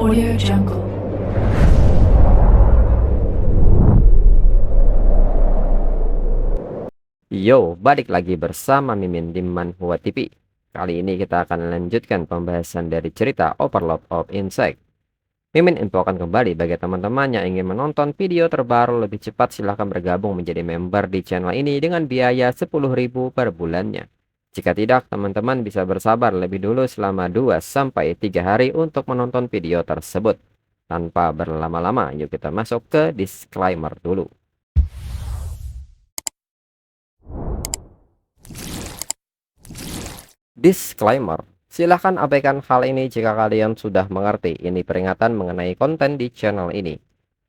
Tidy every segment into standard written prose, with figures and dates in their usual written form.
Audio Jungle. Yo, balik lagi bersama Mimin di Manhwa TV. Kali ini kita akan lanjutkan pembahasan dari cerita Overlord of Insect. Mimin infokan kembali bagi teman-teman yang ingin menonton video terbaru lebih cepat, silahkan bergabung menjadi member di channel ini dengan biaya 10.000 per bulannya. Jika tidak, teman-teman bisa bersabar lebih dulu selama 2-3 hari untuk menonton video tersebut. Tanpa berlama-lama, yuk kita masuk ke disclaimer dulu. Disclaimer, silahkan abaikan hal ini jika kalian sudah mengerti. Ini peringatan mengenai konten di channel ini.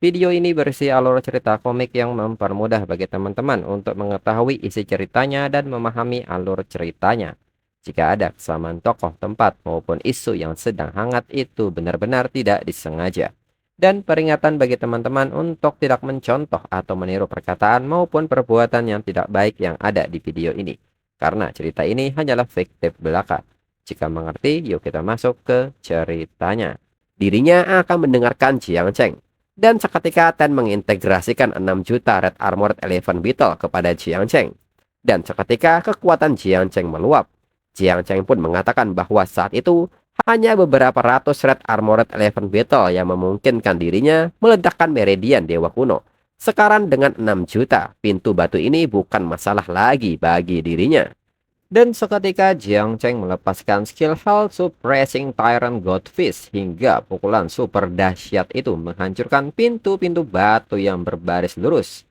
Video ini berisi alur cerita komik yang mempermudah bagi teman-teman untuk mengetahui isi ceritanya dan memahami alur ceritanya. Jika ada kesamaan tokoh, tempat, maupun isu yang sedang hangat, itu benar-benar tidak disengaja. Dan peringatan bagi teman-teman untuk tidak mencontoh atau meniru perkataan maupun perbuatan yang tidak baik yang ada di video ini. Karena cerita ini hanyalah fiktif belaka. Jika mengerti, yuk kita masuk ke ceritanya. Dirinya akan mendengarkan Jiang Cheng. Dan seketika Ten mengintegrasikan 6 juta Red Armored Elephant Beetle kepada Jiang Cheng. Dan seketika kekuatan Jiang Cheng meluap. Jiang Cheng pun mengatakan bahwa saat itu hanya beberapa ratus Red Armored Elephant Beetle yang memungkinkan dirinya meledakkan Meridian Dewa Kuno. Sekarang dengan 6 juta, pintu batu ini bukan masalah lagi bagi dirinya. Dan seketika Jiang Cheng melepaskan skill Hell Suppressing Tyrant Godfish hingga pukulan super dahsyat itu menghancurkan pintu-pintu batu yang berbaris lurus.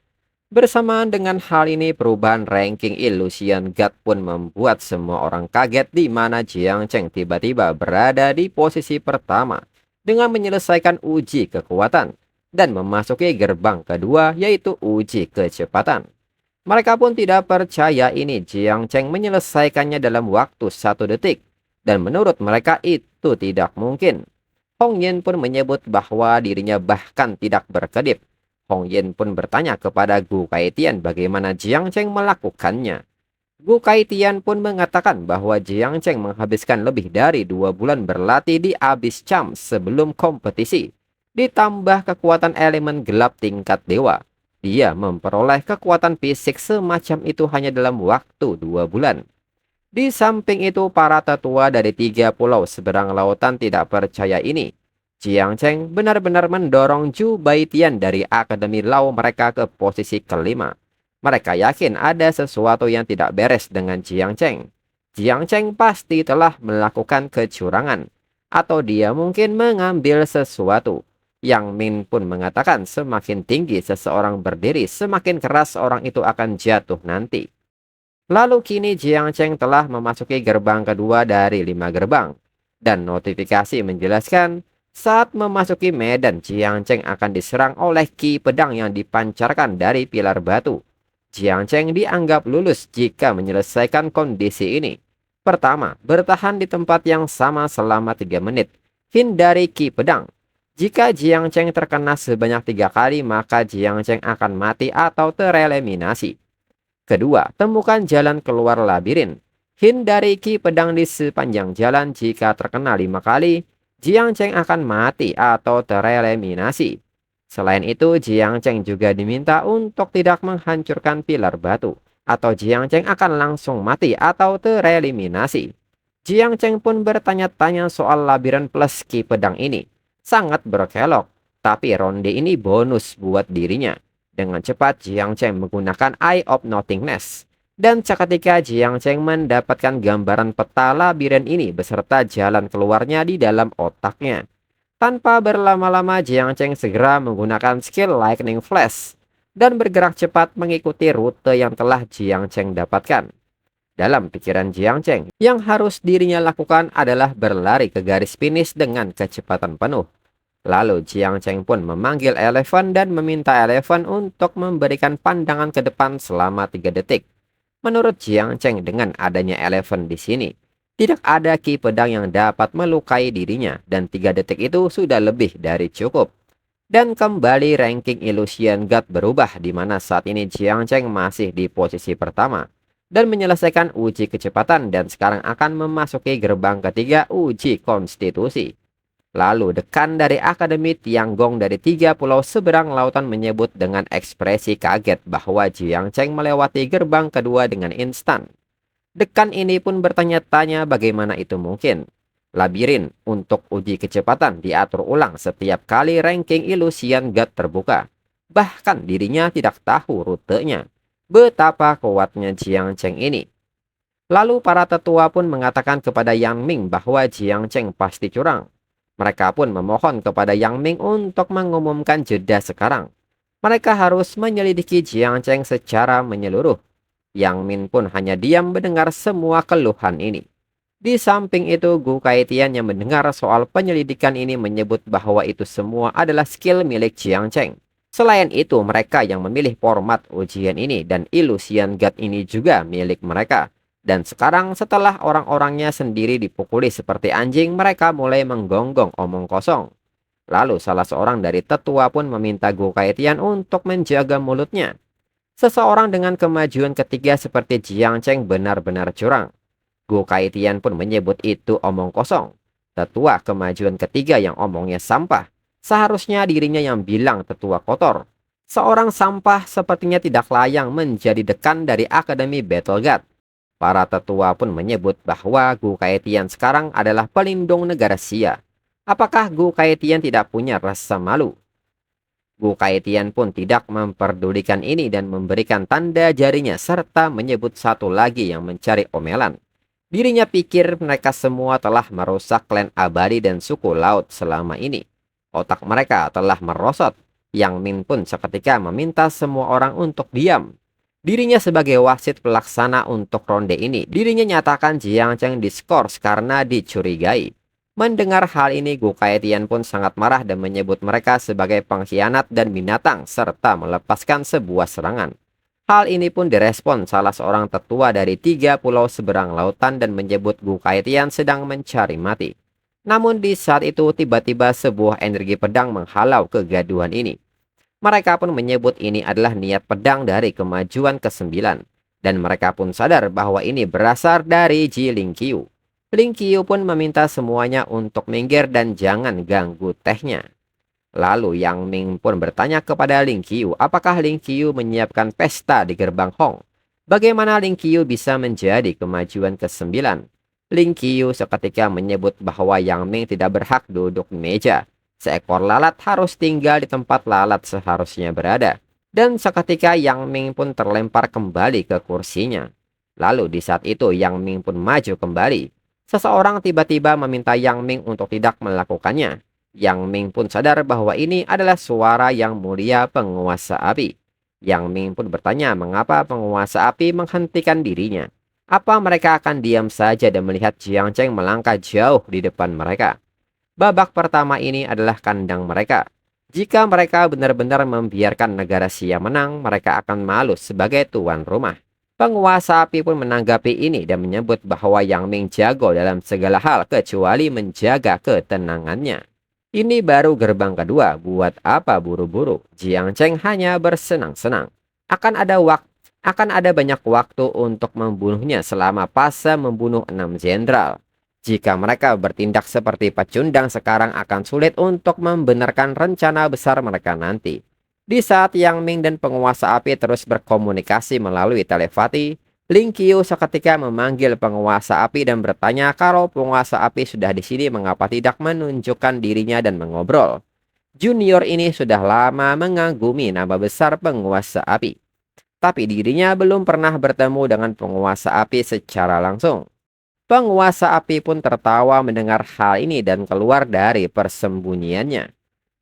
Bersamaan dengan hal ini, perubahan ranking Illusion God pun membuat semua orang kaget di mana Jiang Cheng tiba-tiba berada di posisi pertama dengan menyelesaikan uji kekuatan dan memasuki gerbang kedua, yaitu uji kecepatan. Mereka pun tidak percaya ini Jiang Cheng menyelesaikannya dalam waktu 1 detik. Dan menurut mereka itu tidak mungkin. Hong Yin pun menyebut bahwa dirinya bahkan tidak berkedip. Hong Yin pun bertanya kepada Gu Kaitian bagaimana Jiang Cheng melakukannya. Gu Kaitian pun mengatakan bahwa Jiang Cheng menghabiskan lebih dari 2 bulan berlatih di Abyss Champ sebelum kompetisi. Ditambah kekuatan elemen gelap tingkat dewa, dia memperoleh kekuatan fisik semacam itu hanya dalam waktu 2 bulan. Di samping itu, para tetua dari 3 pulau seberang lautan tidak percaya ini. Jiang Cheng benar-benar mendorong Zhu Baitian dari Akademi Lao mereka ke posisi kelima. Mereka yakin ada sesuatu yang tidak beres dengan Jiang Cheng. Jiang Cheng pasti telah melakukan kecurangan, atau dia mungkin mengambil sesuatu. Yang Min pun mengatakan semakin tinggi seseorang berdiri, semakin keras orang itu akan jatuh nanti. Lalu kini Jiang Cheng telah memasuki gerbang kedua dari 5 gerbang. Dan notifikasi menjelaskan saat memasuki medan, Jiang Cheng akan diserang oleh ki pedang yang dipancarkan dari pilar batu. Jiang Cheng dianggap lulus jika menyelesaikan kondisi ini. Pertama, bertahan di tempat yang sama selama 3 menit. Hindari ki pedang. Jika Jiang Cheng terkena sebanyak 3 kali, maka Jiang Cheng akan mati atau tereliminasi. Kedua, temukan jalan keluar labirin. Hindari ki pedang di sepanjang jalan. Jika terkena 5 kali, Jiang Cheng akan mati atau tereliminasi. Selain itu, Jiang Cheng juga diminta untuk tidak menghancurkan pilar batu, atau Jiang Cheng akan langsung mati atau tereliminasi. Jiang Cheng pun bertanya-tanya soal labirin plus ki pedang ini. Sangat berkelok, tapi ronde ini bonus buat dirinya. Dengan cepat Jiang Cheng menggunakan Eye of Nothingness. Dan seketika Jiang Cheng mendapatkan gambaran peta labirin ini beserta jalan keluarnya di dalam otaknya. Tanpa berlama-lama Jiang Cheng segera menggunakan skill Lightning Flash dan bergerak cepat mengikuti rute yang telah Jiang Cheng dapatkan. Dalam pikiran Jiang Cheng, yang harus dirinya lakukan adalah berlari ke garis finish dengan kecepatan penuh. Lalu Jiang Cheng pun memanggil Elephant dan meminta Elephant untuk memberikan pandangan ke depan selama 3 detik. Menurut Jiang Cheng, dengan adanya Elephant di sini, tidak ada ki pedang yang dapat melukai dirinya dan 3 detik itu sudah lebih dari cukup. Dan kembali ranking Illusion God berubah, di mana saat ini Jiang Cheng masih di posisi pertama dan menyelesaikan uji kecepatan dan sekarang akan memasuki gerbang ketiga uji konstitusi. Lalu dekan dari Akademi Tianggong dari 3 pulau seberang lautan menyebut dengan ekspresi kaget bahwa Jiang Cheng melewati gerbang kedua dengan instan. Dekan ini pun bertanya-tanya bagaimana itu mungkin. Labirin untuk uji kecepatan diatur ulang setiap kali ranking Illusion God terbuka. Bahkan dirinya tidak tahu rutenya. Betapa kuatnya Jiang Cheng ini. Lalu para tetua pun mengatakan kepada Yang Ming bahwa Jiang Cheng pasti curang. Mereka pun memohon kepada Yang Ming untuk mengumumkan jeda sekarang. Mereka harus menyelidiki Jiang Cheng secara menyeluruh. Yang Min pun hanya diam mendengar semua keluhan ini. Di samping itu, Gu Kaitian yang mendengar soal penyelidikan ini menyebut bahwa itu semua adalah skill milik Jiang Cheng. Selain itu, mereka yang memilih format ujian ini dan Illusion God ini juga milik mereka. Dan sekarang setelah orang-orangnya sendiri dipukuli seperti anjing, mereka mulai menggonggong omong kosong. Lalu salah seorang dari tetua pun meminta Gu Kaitian untuk menjaga mulutnya. Seseorang dengan kemajuan ketiga seperti Jiang Cheng benar-benar curang. Gu Kaitian pun menyebut itu omong kosong. Tetua kemajuan ketiga yang omongnya sampah. Seharusnya dirinya yang bilang tetua kotor. Seorang sampah sepertinya tidak layak menjadi dekan dari Akademi Battle God. Para tetua pun menyebut bahwa Gu Kaitian sekarang adalah pelindung negara Xia. Apakah Gu Kaitian tidak punya rasa malu? Gu Kaitian pun tidak memperdulikan ini dan memberikan tanda jarinya serta menyebut satu lagi yang mencari omelan. Dirinya pikir mereka semua telah merusak klan abadi dan suku laut selama ini. Otak mereka telah merosot. Yang Min pun seketika meminta semua orang untuk diam. Dirinya sebagai wasit pelaksana untuk ronde ini, dirinya nyatakan Jiang Cheng diskors karena dicurigai. Mendengar hal ini, Gu Kaitian pun sangat marah dan menyebut mereka sebagai pengkhianat dan binatang serta melepaskan sebuah serangan. Hal ini pun direspon salah seorang tetua dari 3 pulau seberang lautan dan menyebut Gu Kaitian sedang mencari mati. Namun di saat itu tiba-tiba sebuah energi pedang menghalau kegaduhan ini. Mereka pun menyebut ini adalah niat pedang dari kemajuan ke-9. Dan mereka pun sadar bahwa ini berasal dari Ji Lingqiu. Lingqiu pun meminta semuanya untuk minggir dan jangan ganggu tehnya. Lalu Yang Ming pun bertanya kepada Lingqiu apakah Lingqiu menyiapkan pesta di gerbang Hong. Bagaimana Lingqiu bisa menjadi kemajuan ke-9? Lingqiu seketika menyebut bahwa Yang Ming tidak berhak duduk di meja. Seekor lalat harus tinggal di tempat lalat seharusnya berada. Dan seketika Yang Ming pun terlempar kembali ke kursinya. Lalu di saat itu Yang Ming pun maju kembali. Seseorang tiba-tiba meminta Yang Ming untuk tidak melakukannya. Yang Ming pun sadar bahwa ini adalah suara Yang Mulia penguasa api. Yang Ming pun bertanya mengapa penguasa api menghentikan dirinya. Apa mereka akan diam saja dan melihat Jiang Cheng melangkah jauh di depan mereka? Babak pertama ini adalah kandang mereka. Jika mereka benar-benar membiarkan negara Xia menang, mereka akan malu sebagai tuan rumah. Penguasa api pun menanggapi ini dan menyebut bahwa Yang Ming jago dalam segala hal kecuali menjaga ketenangannya. Ini baru gerbang kedua, buat apa buru-buru? Jiang Cheng hanya bersenang-senang. Akan ada banyak waktu untuk membunuhnya selama fase membunuh 6 jenderal. Jika mereka bertindak seperti pecundang sekarang akan sulit untuk membenarkan rencana besar mereka nanti. Di saat Yang Ming dan penguasa api terus berkomunikasi melalui telepati, Lingqiu seketika memanggil penguasa api dan bertanya kalau penguasa api sudah di sini mengapa tidak menunjukkan dirinya dan mengobrol. Junior ini sudah lama mengagumi nama besar penguasa api. Tapi dirinya belum pernah bertemu dengan penguasa api secara langsung. Penguasa api pun tertawa mendengar hal ini dan keluar dari persembunyiannya.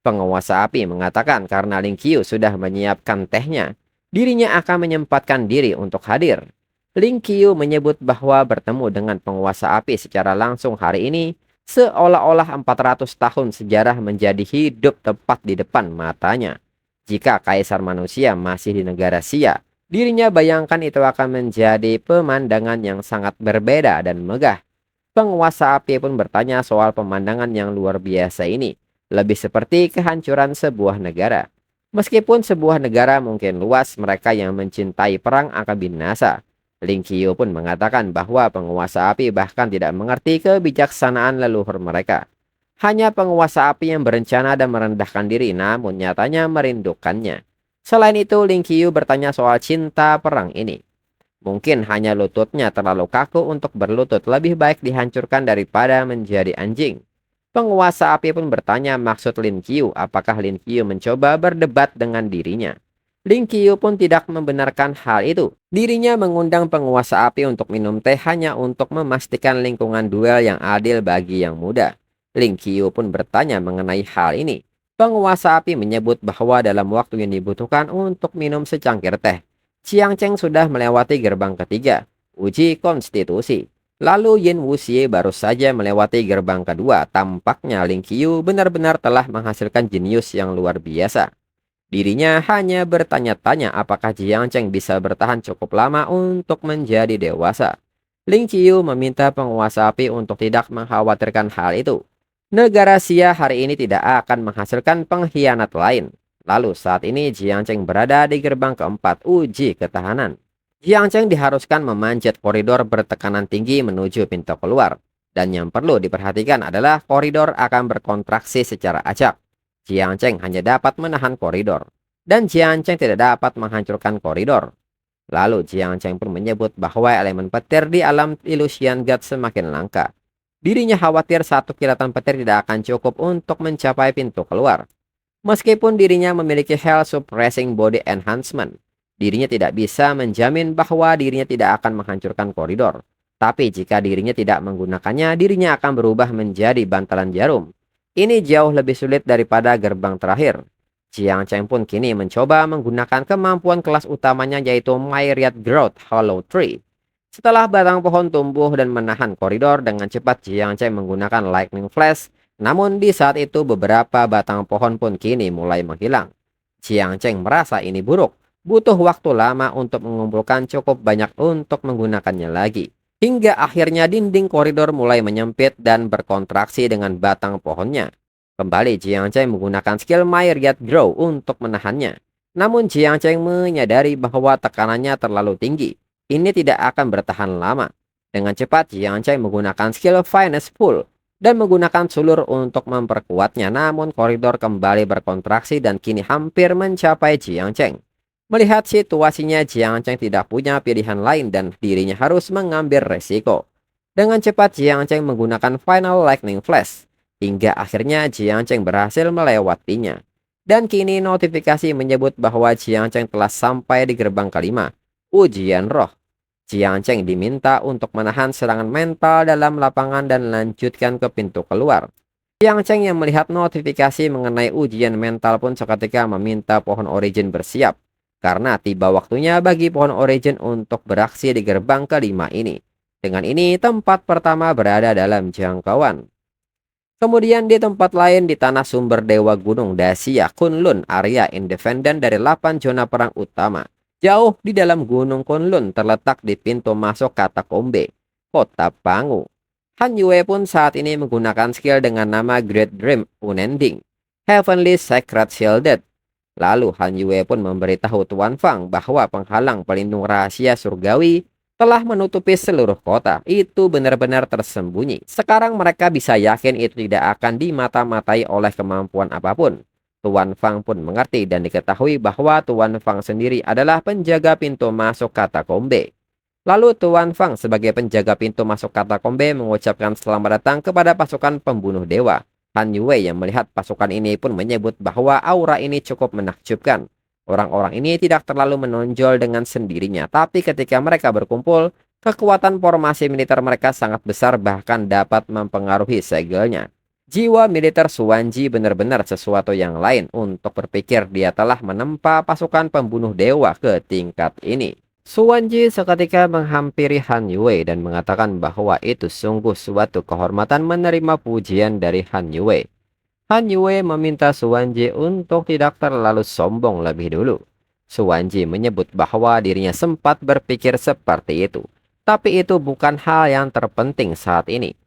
Penguasa api mengatakan karena Lingqiu sudah menyiapkan tehnya, dirinya akan menyempatkan diri untuk hadir. Lingqiu menyebut bahwa bertemu dengan penguasa api secara langsung hari ini seolah-olah 400 tahun sejarah menjadi hidup tepat di depan matanya. Jika kaisar manusia masih di negara Xia, dirinya bayangkan itu akan menjadi pemandangan yang sangat berbeda dan megah. Penguasa api pun bertanya soal pemandangan yang luar biasa ini. Lebih seperti kehancuran sebuah negara. Meskipun sebuah negara mungkin luas, mereka yang mencintai perang akan binasa. Lingqiu pun mengatakan bahwa penguasa api bahkan tidak mengerti kebijaksanaan leluhur mereka. Hanya penguasa api yang berencana dan merendahkan diri, namun nyatanya merindukannya. Selain itu, Ling Qiu bertanya soal cinta perang ini. Mungkin hanya lututnya terlalu kaku untuk berlutut, lebih baik dihancurkan daripada menjadi anjing. Penguasa api pun bertanya maksud Lin Qiu, apakah Lin Qiu mencoba berdebat dengan dirinya. Lin Qiu pun tidak membenarkan hal itu. Dirinya mengundang penguasa api untuk minum teh hanya untuk memastikan lingkungan duel yang adil bagi yang muda. Lin Qiu pun bertanya mengenai hal ini. Penguasa api menyebut bahwa dalam waktu yang dibutuhkan untuk minum secangkir teh, Chiang Cheng sudah melewati gerbang ketiga, uji konstitusi. Lalu Yin Wuxie baru saja melewati gerbang kedua. Tampaknya Lin Qiu benar-benar telah menghasilkan jenius yang luar biasa. Dirinya hanya bertanya-tanya apakah Jiang Cheng bisa bertahan cukup lama untuk menjadi dewasa. Ling Qiu meminta penguasa api untuk tidak mengkhawatirkan hal itu. Negara Xia hari ini tidak akan menghasilkan pengkhianat lain. Lalu saat ini Jiang Cheng berada di gerbang keempat, uji ketahanan. Jiang Cheng diharuskan memanjat koridor bertekanan tinggi menuju pintu keluar. Dan yang perlu diperhatikan adalah koridor akan berkontraksi secara acak. Jiang Cheng hanya dapat menahan koridor, dan Jiang Cheng tidak dapat menghancurkan koridor. Lalu Jiang Cheng pun menyebut bahwa elemen petir di alam Illusion God semakin langka. Dirinya khawatir satu kilatan petir tidak akan cukup untuk mencapai pintu keluar. Meskipun dirinya memiliki Hell Suppressing Body Enhancement, dirinya tidak bisa menjamin bahwa dirinya tidak akan menghancurkan koridor. Tapi jika dirinya tidak menggunakannya, dirinya akan berubah menjadi bantalan jarum. Ini jauh lebih sulit daripada gerbang terakhir. Jiang Cheng pun kini mencoba menggunakan kemampuan kelas utamanya yaitu Myriad Growth Hollow Tree. Setelah batang pohon tumbuh dan menahan koridor dengan cepat, Jiang Cheng menggunakan Lightning Flash. Namun di saat itu beberapa batang pohon pun kini mulai menghilang. Jiang Cheng merasa ini buruk. Butuh waktu lama untuk mengumpulkan cukup banyak untuk menggunakannya lagi. Hingga akhirnya dinding koridor mulai menyempit dan berkontraksi dengan batang pohonnya. Kembali Jiang Cheng menggunakan skill Myriad Grow untuk menahannya. Namun Jiang Cheng menyadari bahwa tekanannya terlalu tinggi. Ini tidak akan bertahan lama. Dengan cepat Jiang Cheng menggunakan skill Finest Pull dan menggunakan sulur untuk memperkuatnya. Namun koridor kembali berkontraksi dan kini hampir mencapai Jiang Cheng. Melihat situasinya, Jiang Cheng tidak punya pilihan lain dan dirinya harus mengambil resiko. Dengan cepat Jiang Cheng menggunakan Final Lightning Flash. Hingga akhirnya Jiang Cheng berhasil melewatinya. Dan kini notifikasi menyebut bahwa Jiang Cheng telah sampai di gerbang kelima, ujian roh. Jiang Cheng diminta untuk menahan serangan mental dalam lapangan dan lanjutkan ke pintu keluar. Jiang Cheng yang melihat notifikasi mengenai ujian mental pun seketika meminta pohon origin bersiap. Karena tiba waktunya bagi pohon origin untuk beraksi di gerbang kelima ini. Dengan ini tempat pertama berada dalam jangkauan. Kemudian di tempat lain di tanah sumber Dewa Gunung Dacia Kunlun, area independen dari 8 zona perang utama. Jauh di dalam Gunung Kunlun terletak di pintu masuk katakombe, Kota Pangu. Han Yue pun saat ini menggunakan skill dengan nama Great Dream Unending, Heavenly Sacred Shielded. Lalu Han Yue pun memberitahu Tuan Fang bahwa penghalang pelindung rahasia surgawi telah menutupi seluruh kota. Itu benar-benar tersembunyi. Sekarang mereka bisa yakin itu tidak akan dimata-matai oleh kemampuan apapun. Tuan Fang pun mengerti dan diketahui bahwa Tuan Fang sendiri adalah penjaga pintu masuk katakombe. Lalu Tuan Fang sebagai penjaga pintu masuk katakombe mengucapkan selamat datang kepada pasukan pembunuh dewa. Han Yue yang melihat pasukan ini pun menyebut bahwa aura ini cukup menakjubkan. Orang-orang ini tidak terlalu menonjol dengan sendirinya, tapi ketika mereka berkumpul, kekuatan formasi militer mereka sangat besar bahkan dapat mempengaruhi segelnya. Jiwa militer Suwanji benar-benar sesuatu yang lain. Untuk berpikir dia telah menempa pasukan pembunuh dewa ke tingkat ini. Suwanji seketika menghampiri Han Yue dan mengatakan bahwa itu sungguh suatu kehormatan menerima pujian dari Han Yue. Han Yue meminta Suwanji untuk tidak terlalu sombong lebih dulu. Suwanji menyebut bahwa dirinya sempat berpikir seperti itu. Tapi itu bukan hal yang terpenting saat ini.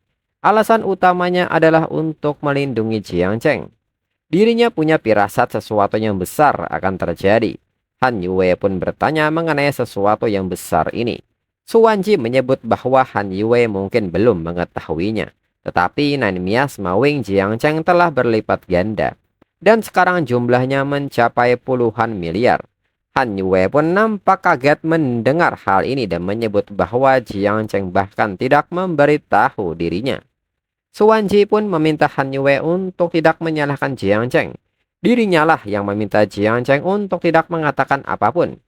Alasan utamanya adalah untuk melindungi Jiang Cheng. Dirinya punya firasat sesuatu yang besar akan terjadi. Han Yue pun bertanya mengenai sesuatu yang besar ini. Suwanji menyebut bahwa Han Yue mungkin belum mengetahuinya. Tetapi Nainmias Mawing Jiangcheng telah berlipat ganda, dan sekarang jumlahnya mencapai puluhan miliar. Han Yue pun nampak kaget mendengar hal ini dan menyebut bahwa Jiangcheng bahkan tidak memberitahu dirinya. Suwanji pun meminta Han Yue untuk tidak menyalahkan Jiangcheng. Dirinya lah yang meminta Jiangcheng untuk tidak mengatakan apapun.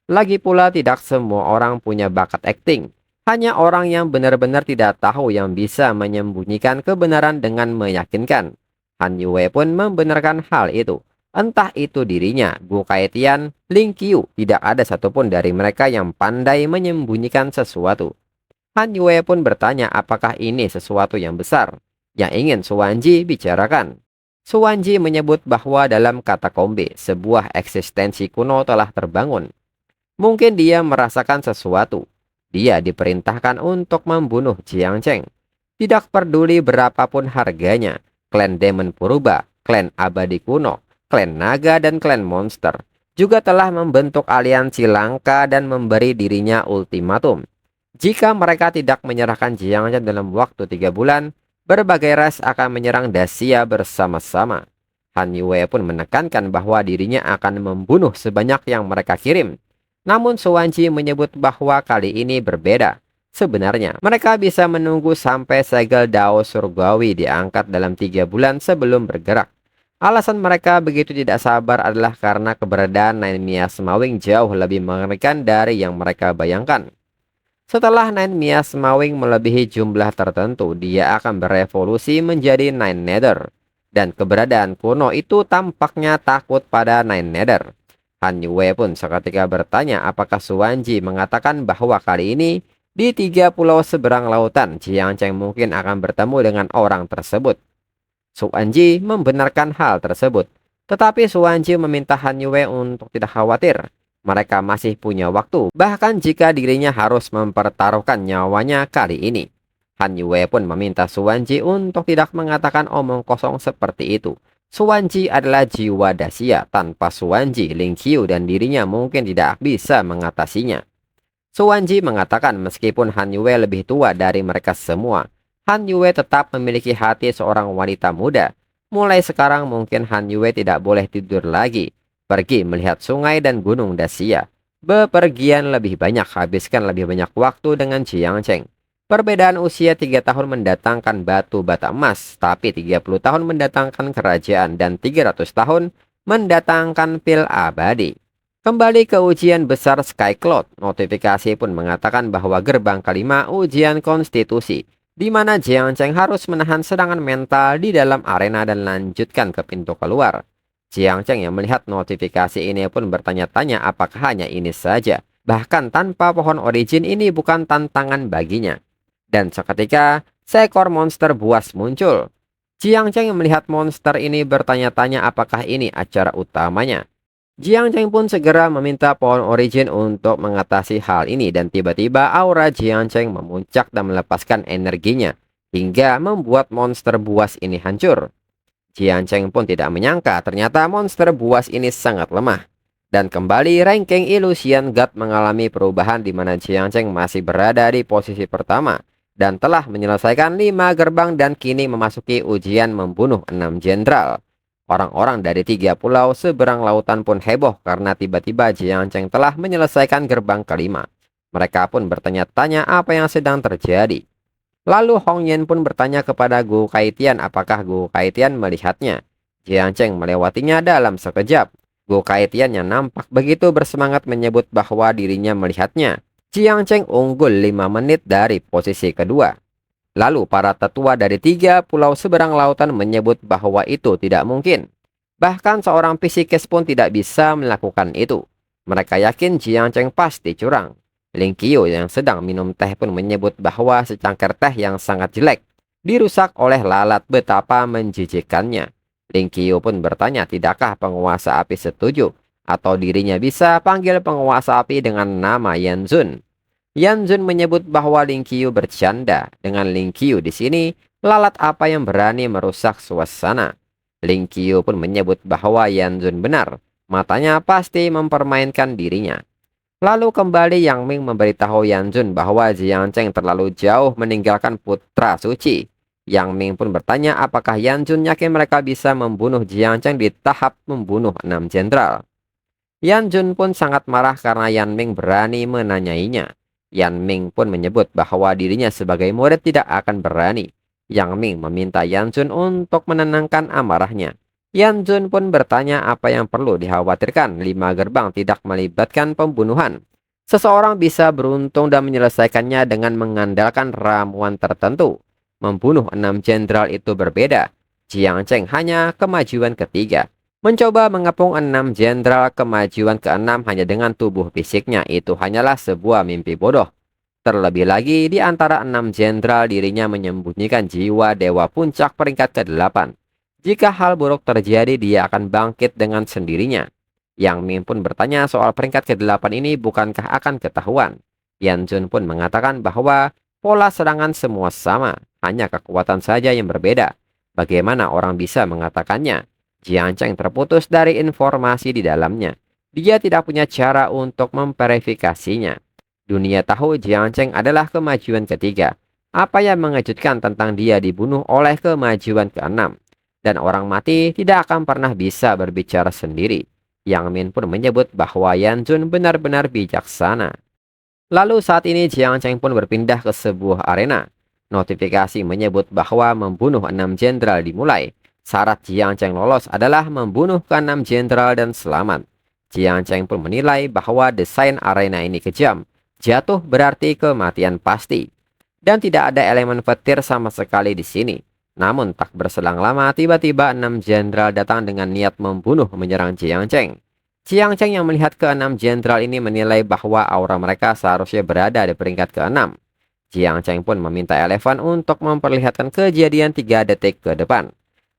Lagi pula tidak semua orang punya bakat akting. Hanya orang yang benar-benar tidak tahu yang bisa menyembunyikan kebenaran dengan meyakinkan. Han Yue pun membenarkan hal itu. Entah itu dirinya, Gu Kaitian, Ling Qiu, tidak ada satupun dari mereka yang pandai menyembunyikan sesuatu. Han Yue pun bertanya apakah ini sesuatu yang besar yang ingin Suwanji bicarakan. Suwanji menyebut bahwa dalam katakombe, sebuah eksistensi kuno telah terbangun. Mungkin dia merasakan sesuatu. Dia diperintahkan untuk membunuh Jiangcheng. Tidak peduli berapapun harganya, klan Demon Purba, klan Abadi Kuno, klan Naga, dan klan Monster juga telah membentuk aliansi langka dan memberi dirinya ultimatum. Jika mereka tidak menyerahkan Jiangcheng dalam waktu 3 bulan, berbagai ras akan menyerang Dacia bersama-sama. Han Yue pun menekankan bahwa dirinya akan membunuh sebanyak yang mereka kirim. Namun Suwanji menyebut bahwa kali ini berbeda. Sebenarnya, mereka bisa menunggu sampai segel Dao Surgawi diangkat dalam 3 bulan sebelum bergerak. Alasan mereka begitu tidak sabar adalah karena keberadaan Nainmias Mawing jauh lebih mengerikan dari yang mereka bayangkan. Setelah Nainmias Mawing melebihi jumlah tertentu, dia akan berevolusi menjadi Nine Nether. Dan keberadaan kuno itu tampaknya takut pada Nine Nether. Han Yue pun seketika bertanya apakah Suwanji mengatakan bahwa kali ini di 3 pulau seberang lautan Jiangcheng mungkin akan bertemu dengan orang tersebut. Suwanji membenarkan hal tersebut, tetapi Suwanji meminta Han Yue untuk tidak khawatir. Mereka masih punya waktu, bahkan jika dirinya harus mempertaruhkan nyawanya kali ini. Han Yue pun meminta Suwanji untuk tidak mengatakan omong kosong seperti itu. Suwanji adalah jiwa Dacia. Tanpa Suwanji, Ling Qiu dan dirinya mungkin tidak bisa mengatasinya. Suwanji mengatakan meskipun Han Yue lebih tua dari mereka semua, Han Yue tetap memiliki hati seorang wanita muda. Mulai sekarang mungkin Han Yue tidak boleh tidur lagi. Pergi melihat sungai dan gunung Dacia. Bepergian lebih banyak, habiskan lebih banyak waktu dengan Jiangcheng. Perbedaan usia 3 tahun mendatangkan batu bata emas, tapi 30 tahun mendatangkan kerajaan dan 300 tahun mendatangkan pil abadi. Kembali ke ujian besar Sky Cloud, notifikasi pun mengatakan bahwa gerbang kelima ujian konstitusi, di mana Jiangcheng harus menahan serangan mental di dalam arena dan lanjutkan ke pintu keluar. Jiangcheng yang melihat notifikasi ini pun bertanya-tanya apakah hanya ini saja. Bahkan tanpa pohon origin ini bukan tantangan baginya. Dan seketika, seekor monster buas muncul. Jiangcheng melihat monster ini bertanya-tanya apakah ini acara utamanya. Jiangcheng pun segera meminta pohon origin untuk mengatasi hal ini dan tiba-tiba aura Jiangcheng memuncak dan melepaskan energinya hingga membuat monster buas ini hancur. Jiangcheng pun tidak menyangka ternyata monster buas ini sangat lemah. Dan kembali ranking Illusion God mengalami perubahan di mana Jiangcheng masih berada di posisi pertama dan telah menyelesaikan 5 gerbang dan kini memasuki ujian membunuh 6 jenderal. Orang-orang dari 3 pulau seberang lautan pun heboh karena tiba-tiba Jiangcheng telah menyelesaikan gerbang kelima. Mereka pun bertanya-tanya apa yang sedang terjadi. Lalu Hong Yan pun bertanya kepada Gu Kaitian apakah Gu Kaitian melihatnya. Jiangcheng melewatinya dalam sekejap. Gu Kaitian yang nampak begitu bersemangat menyebut bahwa dirinya melihatnya. Jiangcheng unggul 5 menit dari posisi kedua. Lalu para tetua dari 3 pulau seberang lautan menyebut bahwa itu tidak mungkin. Bahkan seorang psikis pun tidak bisa melakukan itu. Mereka yakin Jiangcheng pasti curang. Ling Qiu yang sedang minum teh pun menyebut bahwa secangkir teh yang sangat jelek dirusak oleh lalat betapa menjijikannya. Ling Qiu pun bertanya tidakkah penguasa api setuju atau dirinya bisa panggil penguasa api dengan nama Yanzun. Yanzun menyebut bahwa Ling Qiu bercanda. Dengan Ling Qiu di sini, lalat apa yang berani merusak suasana. Ling Qiu pun menyebut bahwa Yanzun benar. Matanya pasti mempermainkan dirinya. Lalu kembali Yang Ming memberitahu Yanzun bahwa Jiangcheng terlalu jauh meninggalkan putra suci. Yang Ming pun bertanya apakah Yan Jun yakin mereka bisa membunuh Jiang Cheng di tahap membunuh 6 jenderal. Yan Jun pun sangat marah karena Yan Ming berani menanyainya. Yan Ming pun menyebut bahwa dirinya sebagai murid tidak akan berani. Yang Ming meminta Yan Jun untuk menenangkan amarahnya. Yan Jun pun bertanya apa yang perlu dikhawatirkan. 5 gerbang tidak melibatkan pembunuhan. Seseorang bisa beruntung dan menyelesaikannya dengan mengandalkan ramuan tertentu. Membunuh 6 jenderal itu berbeda. Jiang Cheng hanya kemajuan ketiga. Mencoba mengepung 6 jenderal kemajuan ke-6 hanya dengan tubuh fisiknya itu hanyalah sebuah mimpi bodoh. Terlebih lagi di antara 6 jenderal dirinya menyembunyikan jiwa dewa puncak peringkat ke-8. Jika hal buruk terjadi dia akan bangkit dengan sendirinya. Yang Ming pun bertanya soal peringkat ke-8 ini bukankah akan ketahuan. Yan Jun pun mengatakan bahwa pola serangan semua sama, hanya kekuatan saja yang berbeda. Bagaimana orang bisa mengatakannya? Jiang Cheng terputus dari informasi di dalamnya. Dia tidak punya cara untuk memverifikasinya. Dunia tahu Jiang Cheng adalah kemajuan ketiga. Apa yang mengejutkan tentang dia dibunuh oleh kemajuan ke-6? Dan orang mati tidak akan pernah bisa berbicara sendiri. Yang Min pun menyebut bahwa Yan Jun benar-benar bijaksana. Lalu saat ini Jiang Cheng pun berpindah ke sebuah arena. Notifikasi menyebut bahwa membunuh 6 jenderal dimulai. Syarat Jiang Cheng lolos adalah membunuh ke-6 jenderal dan selamat. Jiang Cheng pun menilai bahwa desain arena ini kejam. Jatuh berarti kematian pasti. Dan tidak ada elemen petir sama sekali di sini. Namun tak berselang lama tiba-tiba 6 jenderal datang dengan niat membunuh menyerang Jiang Cheng. Jiang Cheng yang melihat ke-6 jenderal ini menilai bahwa aura mereka seharusnya berada di peringkat ke-6. Jiang Cheng pun meminta Elephant untuk memperlihatkan kejadian 3 detik ke depan.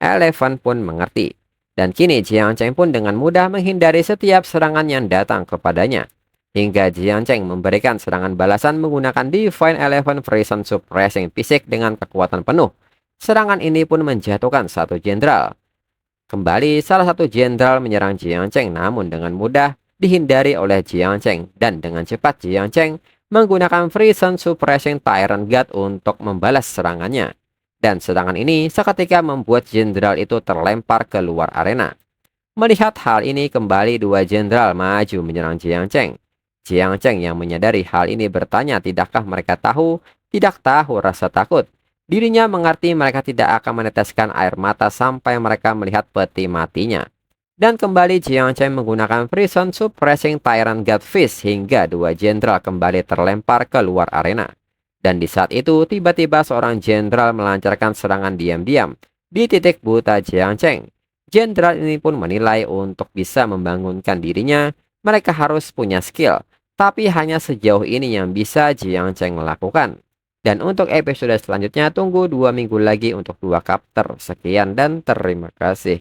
Elephant pun mengerti. Dan kini Jiang Cheng pun dengan mudah menghindari setiap serangan yang datang kepadanya. Hingga Jiang Cheng memberikan serangan balasan menggunakan Divine Elephant Freezing Suppressing Fisik dengan kekuatan penuh. Serangan ini pun menjatuhkan 1 jenderal. Kembali salah satu jenderal menyerang Jiang Cheng namun dengan mudah dihindari oleh Jiang Cheng. Dan dengan cepat Jiang Cheng menggunakan Freezing Suppressing Tyrant God untuk membalas serangannya. Dan serangan ini seketika membuat jenderal itu terlempar keluar arena. Melihat hal ini kembali 2 jenderal maju menyerang Jiang Cheng. Jiang Cheng yang menyadari hal ini bertanya tidakkah mereka tahu? Tidak tahu rasa takut. Dirinya mengerti mereka tidak akan meneteskan air mata sampai mereka melihat peti matinya. Dan kembali Jiang Cheng menggunakan Freezing Suppressing Tyrant God Fist hingga 2 jenderal kembali terlempar keluar arena. Dan di saat itu, tiba-tiba seorang jenderal melancarkan serangan diam-diam di titik buta Jiang Cheng. Jenderal ini pun menilai untuk bisa membangunkan dirinya, mereka harus punya skill. Tapi hanya sejauh ini yang bisa Jiang Cheng lakukan. Dan untuk episode selanjutnya, tunggu 2 minggu lagi untuk 2 chapter. Sekian dan terima kasih.